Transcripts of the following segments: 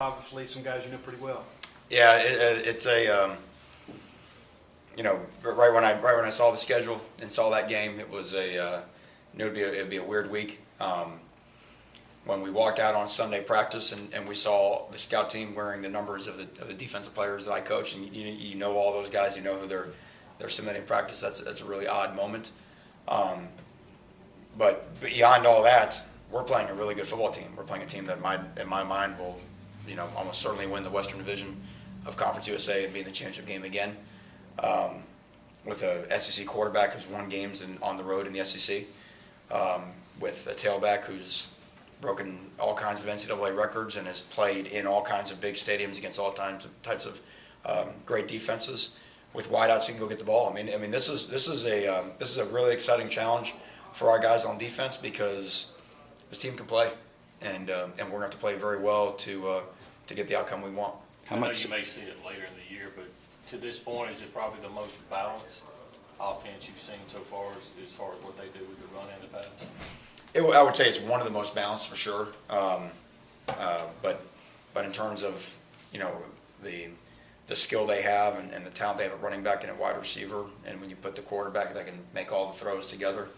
Obviously, some guys you know pretty well. Yeah, it's a right when I saw the schedule and saw that game, it was knew it'd be a weird week. When we walked out on Sunday practice and we saw the scout team wearing the numbers of the defensive players that I coach, and you know all those guys, you know who they're submitting practice. That's a really odd moment. But beyond all that, we're playing a really good football team. We're playing a team that in my mind will almost certainly win the Western Division of Conference USA and be in the championship game again. With a SEC quarterback who's won games on the road in the SEC, with a tailback who's broken all kinds of NCAA records and has played in all kinds of big stadiums against all types of great defenses, with wideouts who can go get the ball. I mean, this is a really exciting challenge for our guys on defense because this team can play, and we're going to have to play very well to get the outcome we want. I know you may see it later in the year, but to this point, is it probably the most balanced offense you've seen so far as far as what they do with the run and the pass? I would say it's one of the most balanced for sure. But in terms of the skill they have and the talent they have at running back and a wide receiver, and when you put the quarterback that can make all the throws together,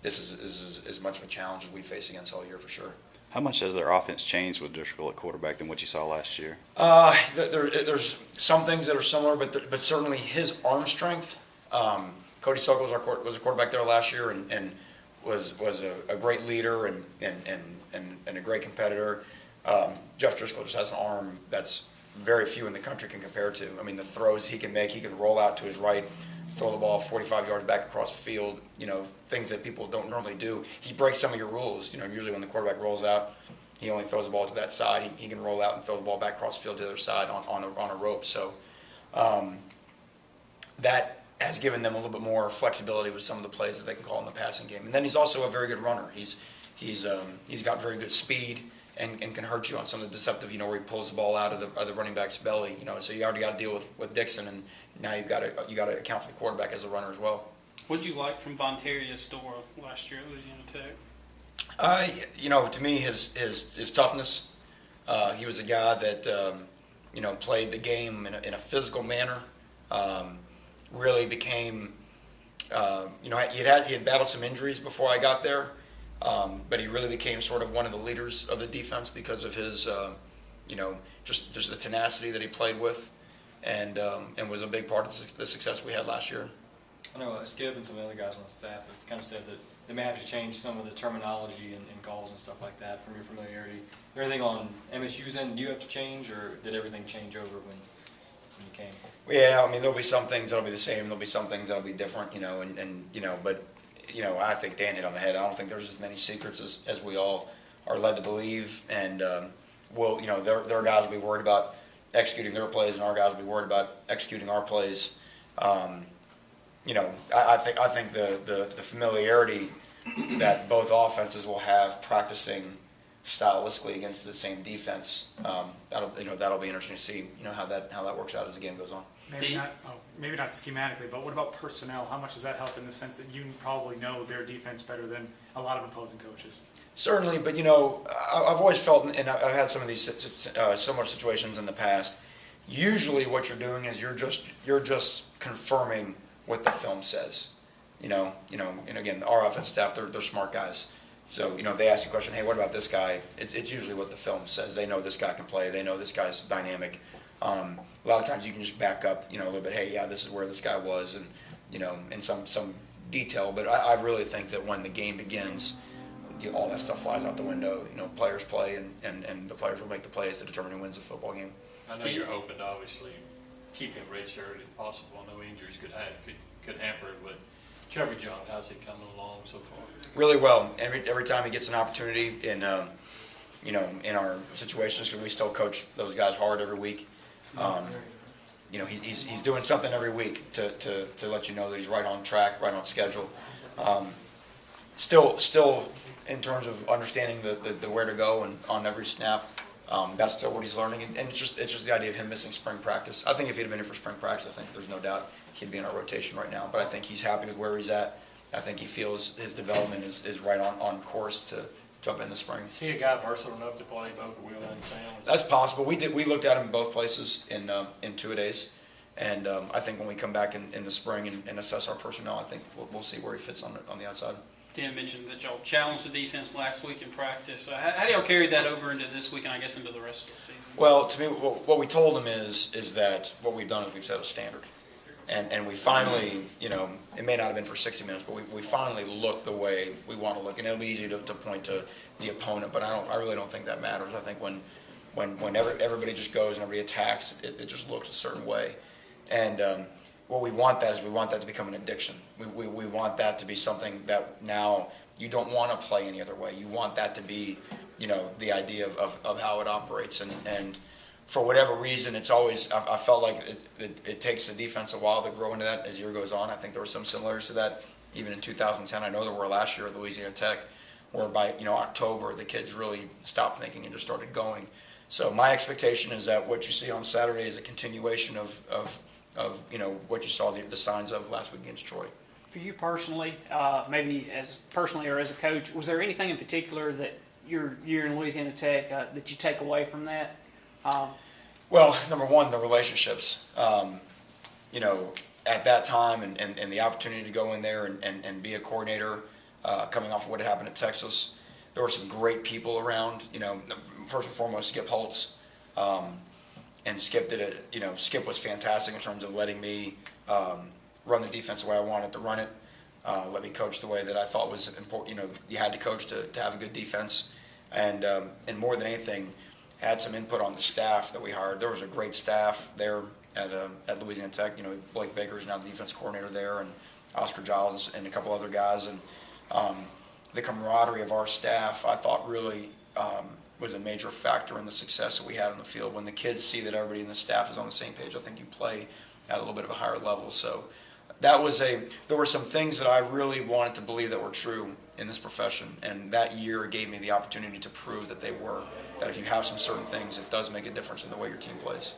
this is as much of a challenge as we face against all year for sure. How much has their offense changed with Driscoll at quarterback than what you saw last year? There's some things that are similar, but certainly his arm strength. Cody Sokol was a quarterback there last year and was a great leader and a great competitor. Jeff Driscoll just has an arm that's very few in the country can compare to. I mean, the throws he can make, he can roll out to his right, throw the ball 45 yards back across the field, things that people don't normally do. He breaks some of your rules. Usually when the quarterback rolls out, he only throws the ball to that side. He can roll out and throw the ball back across the field to the other side on a rope. So that has given them a little bit more flexibility with some of the plays that they can call in the passing game. And then he's also a very good runner. He's got very good speed and can hurt you on some of the deceptive, where he pulls the ball out of the running back's belly. So you already got to deal with Dixon, and now you got to account for the quarterback as a runner as well. What did you like from Vontaria Store last year at Louisiana Tech? To me, his toughness. He was a guy that played the game in a physical manner. Really became, he had battled some injuries before I got there, but he really became sort of one of the leaders of the defense because of his, just the tenacity that he played with, and was a big part of the success we had last year. I know Skip and some other guys on the staff have kind of said that they may have to change some of the terminology and calls and stuff like that from your familiarity. Is there anything on MSU's end you have to change, or did everything change over when you came? Yeah, I mean, there'll be some things that'll be the same. There'll be some things that'll be different, but I think Dan hit on the head. I don't think there's as many secrets as we all are led to believe, and their guys will be worried about executing their plays, and our guys will be worried about executing our plays. I think the familiarity that both offenses will have practicing stylistically against the same defense, that'll be interesting to see how that works out as the game goes on. Maybe not schematically, but what about personnel? How much does that help in the sense that you probably know their defense better than a lot of opposing coaches? Certainly, but I've always felt, and I've had some of these similar situations in the past. Usually, what you're doing is you're just confirming what the film says. And again, our offense staff, they're smart guys. So, if they ask you a question, hey, what about this guy? It's usually what the film says. They know this guy can play. They know this guy's dynamic. A lot of times you can just back up, a little bit, hey, yeah, this is where this guy was, and, in some detail. But I really think that when the game begins, all that stuff flies out the window. Players play, and the players will make the plays to determine who wins the football game. I know you're open to obviously keeping redshirted if possible. I know injuries could hamper it, but Trevor Young, how's he coming along so far? Really well. Every time he gets an opportunity in our situations, because we still coach those guys hard every week. He's doing something every week to let you know that he's right on track, right on schedule. Still in terms of understanding the where to go and on every snap, that's still what he's learning. And it's just the idea of him missing spring practice. I think if he'd have been here for spring practice, I think there's no doubt he'd be in our rotation right now. But I think he's happy with where he's at. I think he feels his development is right on course to jump in the spring. Is he a guy versatile enough to play both Wheeler and Sam? That's possible. We looked at him in both places in two-a-days, and I think when we come back in the spring and assess our personnel, I think we'll see where he fits on the outside. Dan mentioned that y'all challenged the defense last week in practice. How do y'all carry that over into this week and I guess into the rest of the season? Well, to me, what we told them is that what we've done is we've set a standard. And we finally, it may not have been for 60 minutes, but we finally looked the way we want to look. And it'll be easy to point to the opponent, but I really don't think that matters. I think when everybody just goes and everybody attacks, it just looks a certain way. And what we want that to become an addiction. We want that to be something that now you don't want to play any other way. You want that to be, the idea of how it operates. And for whatever reason, it's always, I felt like it takes the defense a while to grow into that as the year goes on. I think there were some similarities to that even in 2010. I know there were last year at Louisiana Tech, where by October the kids really stopped thinking and just started going. So my expectation is that what you see on Saturday is a continuation of what you saw the signs of last week against Troy. For you personally, maybe as personally or as a coach, was there anything in particular that you're in Louisiana Tech that you take away from that? Well, number one, the relationships. At that time and the opportunity to go in there and be a coordinator, coming off of what had happened at Texas, there were some great people around. First and foremost, Skip Holtz. And Skip did it. Skip was fantastic in terms of letting me run the defense the way I wanted to run it. Let me coach the way that I thought was important. You had to coach to have a good defense, and more than anything, had some input on the staff that we hired. There was a great staff there at Louisiana Tech. Blake Baker is now the defense coordinator there, and Oscar Giles and a couple other guys, and the camaraderie of our staff, I thought really was a major factor in the success that we had on the field. When the kids see that everybody in the staff is on the same page, I think you play at a little bit of a higher level. So there were some things that I really wanted to believe that were true in this profession, and that year gave me the opportunity to prove that they were. That if you have some certain things, it does make a difference in the way your team plays.